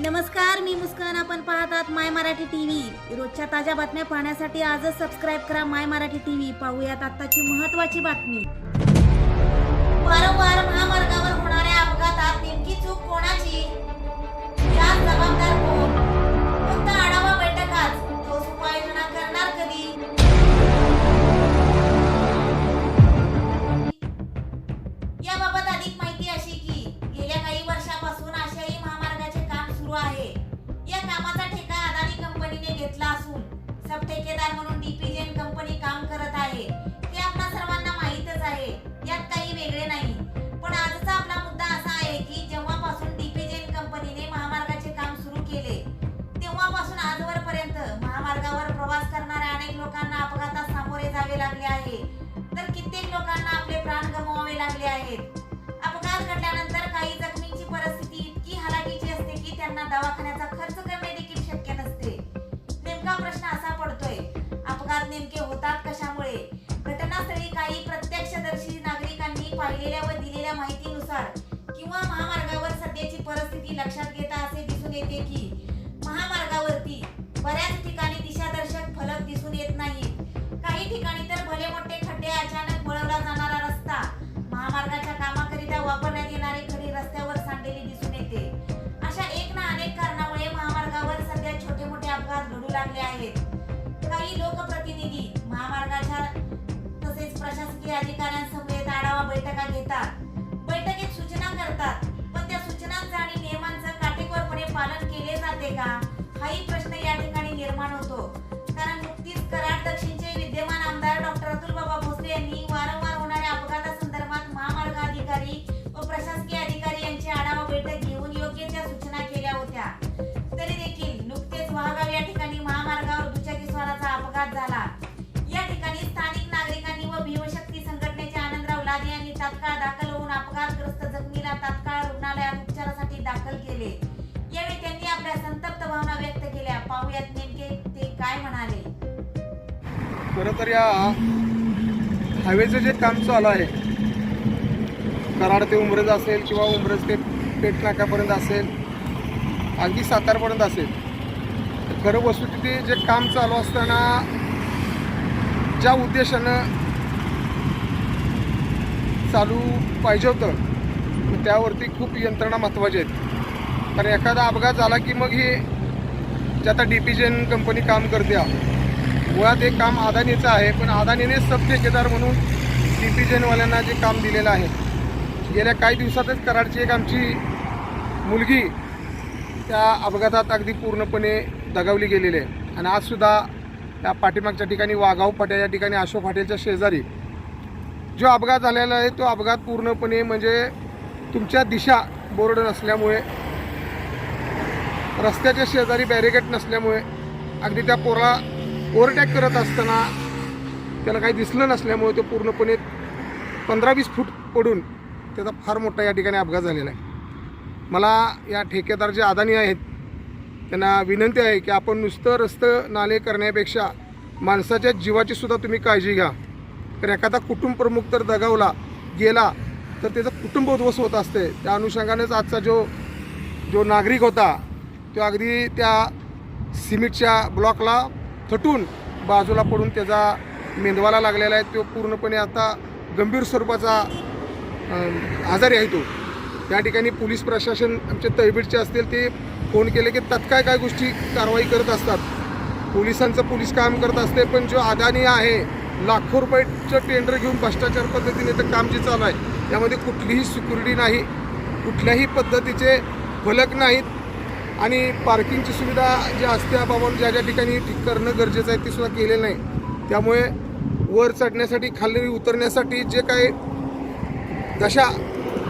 नमस्कार, मी मुस्कान. आपण पाहतात माय मराठी टीव्ही. रोजच्या ताज्या बातम्या पाहण्यासाठी आजच सबस्क्राईब करा माय मराठी टीव्ही. पाहूयात आताची महत्त्वाची बातमी. वारंवार महामार्गावर होणाऱ्या अपघातात नेमकी चूक कोणाची? या जबाबदार कोण? फक्त आढावा बैठकाच, ठोस उपाययोजना करणार कधी? याबाबत अधिक माहिती अशी की गेल्या काही वर्षापासून आशियाई महामार्गाचे काम सुरू आहे. या कामाचा ठेका अदानी कंपनीने घेतला असून सब ठेकेदार म्हणून डीपीजेन कंपनी काम करत आहे. हे आपल्या सर्वांना माहीतच आहे, यात काही वेगळे नाही. पण आजचा आपला मुद्दा असा आहे की जेव्हापासून डीपीजेन कंपनीने महामार्गाचे काम सुरू केले तेव्हापासून आजवरपर्यंत महामार्गावर प्रवास करणाऱ्या अनेक लोकांना अपघातात सामोरे जावे लागले आहे, तर कित्येक लोकांना आपले प्राण गमवावे लागले आहेत. अपघात घडल्यानंतर काही जखमींची परिस्थिती इतकी हलाखीची असते की त्यांना दवाखान्याचा खर्च करणे देखील शक्य नसते. नेमका प्रश्न असा पडतोय, अपघात नेमके होतात कशामुळे? घटनास्थळी काही प्रत्यक्षदर्शी नागरिकांनी पाहिलेल्या व दिलेल्या माहितीनुसार किंवा महामार्गावर सध्याची परिस्थिती लक्षात घेता असे दिसून येते की महामार्गावरती बऱ्याच ठिकाणी दिशादर्शक फलक दिसून येत नाहीत. काही ठिकाणी तर भले मोठे खड्डे, अचानक वळवला जाणारा रस्ता, महामार्गाच्या कामाकरिता वापरण्यात येणारी खडी रस्त्यावर सांडलेली दिसून येते. अशा एक ना अनेक कारणामुळे महामार्गावर सध्या छोटे मोठे अपघात घडू लागले आहेत. काही लोकप्रतिनिधी महामार्गाच्या तसेच प्रशासकीय अधिकाऱ्यांसमवेत आढावा बैठका घेतात. बैठकीत सूचना करतात, पण त्या सूचनांचं आणि नियमांचं काटेकोरपणे पालन केले जाते का? हाही प्रश्न या ठिकाणी निर्माण होतो. कारण नुकतीच कराड दक्षिणचे विद्यमान आमदार डॉक्टर अतुल बाबा भोसले यांनी वारंवार होणाऱ्या अपघातासंदर्भात महामार्ग अधिकारी व प्रशासकीय अधिकारी यांची आढावा बैठक घेऊन योग्य त्या सूचना केल्या होत्या. तरी देखील नुकतेच वाहगाव या ठिकाणी महामार्गावर दुचाकीस्वाराचा अपघात झाला. या ठिकाणी स्थानिक नागरिकांनी व भीमशक्ती संघटनेचे आनंदराव लादे यांनी तात्काळ दाखल होऊन अपघातग्रस्त जखमीला तात्काळ रुग्णालयात उपचारासाठी दाखल केले. यावेळी त्यांनी आपल्या संतप्त भावना व्यक्त केल्या. पाहूयात नेमके ते काय म्हणाले. खरं तर या हायवेचं जे काम चालू आहे, कराड ते उमरज असेल किंवा उमरज ते पेठ नाक्यापर्यंत असेल, अगदी सातारपर्यंत असेल, तर खरं वस्तुस्थिती जे काम चालू असताना ज्या उद्देशानं चालू पाहिजे होतं त्यावरती खूप यंत्रणा महत्त्वाची आहेत. कारण एखादा अपघात झाला की मग ही जे आता डीपीजेन कंपनी काम करते, मुळात हे काम अदानीचं आहे, पण अदानीने सब ठेकेदार म्हणून डीपीजेनवाल्यांना जे काम दिलेलं आहे. गेल्या काही दिवसातच कराडची एक आमची मुलगी त्या अपघातात अगदी पूर्णपणे दगावली गेलेली आहे. आणि आजसुद्धा त्या पाठीमागच्या ठिकाणी वाघाव फाट्या या ठिकाणी अशोक हॉटेलच्या शेजारी जो अपघात झालेला आहे तो अपघात पूर्णपणे म्हणजे तुमच्या दिशा बोर्ड नसल्यामुळे, रस्त्याच्या शेजारी बॅरिकेड नसल्यामुळे, अगदी त्या पोराला ओव्हरटेक करत असताना त्याला काही दिसलं नसल्यामुळे तो पूर्णपणे 15-20 फूट पडून त्याचा फार मोठा या ठिकाणी अपघात झालेला आहे. मला या ठेकेदार जे अदानी आहेत त्यांना विनंती आहे की आपण नुसतं रस्तं नाले करण्यापेक्षा माणसाच्या जीवाची सुद्धा तुम्ही काळजी घ्या. तर एखादा कुटुंब प्रमुख तर दगावला गेला तर त्याचं कुटुंब उद्ध्वस्त होत असते. त्या अनुषंगानेच आजचा जो नागरिक होता तो अगदी त्या सिमेंटच्या ब्लॉकला थटून बाजूला पडून त्याचा मेंदवाला लागलेला आहे. तो पूर्णपणे आता गंभीर स्वरूपाचा आजारी आहे. तो त्या ठिकाणी पोलीस प्रशासन आमचे तळबीडचे असतील ते फोन केले की तत्काळ काय गोष्टी कारवाई करत असतात. पोलिसांचं पोलीस काम करत असते, पण जो अदानी आहे लाखो रुपयाचं टेंडर घेऊन भ्रष्टाचार पद्धतीने तर काम जे चालू आहे त्यामध्ये कुठलीही सिक्युरिटी नाही, कुठल्याही पद्धतीचे फलक नाहीत आणि पार्किंगची सुविधा जी असते बाबा ज्या ज्या ठिकाणी करणं गरजेचं आहे ते सुद्धा केलेलं नाही. त्यामुळे वर चढण्यासाठी खाली उतरण्यासाठी जे काही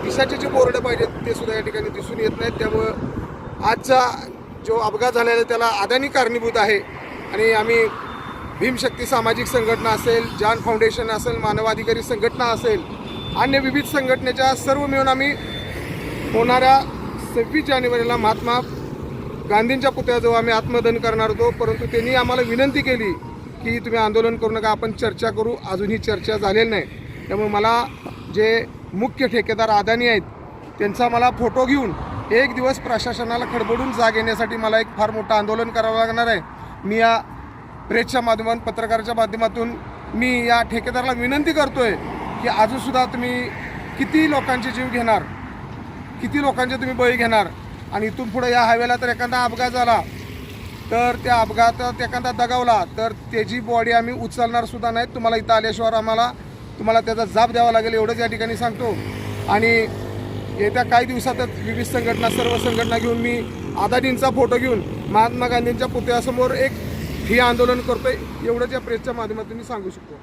दिशाचे जे बोर्ड पाहिजेत ते सुद्धा या ठिकाणी दिसून येत नाहीत. त्यामुळं आजचा जो अपघात झालेला आहे त्याला अदानी कारणीभूत आहे. आणि आम्ही भीमशक्ती सामाजिक संघटना असेल, जान फाउंडेशन असेल, मानवाधिकारी संघटना असेल, अन्य विविध संघटनेच्या सर्व मिळून आम्ही होणाऱ्या 26 जानेवारीला महात्मा गांधींच्या पुतळ्याजवळ आम्ही आत्मदहन करणार होतो. परंतु त्यांनी आम्हाला विनंती केली की तुम्ही आंदोलन करू नका, आपण चर्चा करू. अजूनही चर्चा झालेली नाही. त्यामुळे मला जे मुख्य ठेकेदार अदानी आहेत त्यांचा मला फोटो घेऊन एक दिवस प्रशासनाला खडबडून जाग येण्यासाठी मला एक फार मोठं आंदोलन करावं लागणार आहे. मी या प्रेसच्या माध्यमातून, पत्रकाराच्या माध्यमातून मी या ठेकेदाराला विनंती करतोय की अजूनसुद्धा तुम्ही किती लोकांचे जीव घेणार, किती लोकांचे तुम्ही बळी घेणार. आणि इथून पुढे या हायवेला तर एखादा अपघात झाला तर त्या अपघातात एखादा दगावला तर त्याची बॉडी आम्ही उचलणार सुद्धा नाही. तुम्हाला इथं आल्याशिवाय तुम्हाला त्याचा जाब द्यावा लागेल एवढंच या ठिकाणी सांगतो. आणि येत्या काही दिवसातच विविध संघटना, सर्व संघटना घेऊन मी अदानींचा फोटो घेऊन महात्मा गांधींच्या पुतळ्यासमोर एक ठिय्या आंदोलन करतोय. एवढंच या प्रेसच्या माध्यमातून मी सांगू शकतो.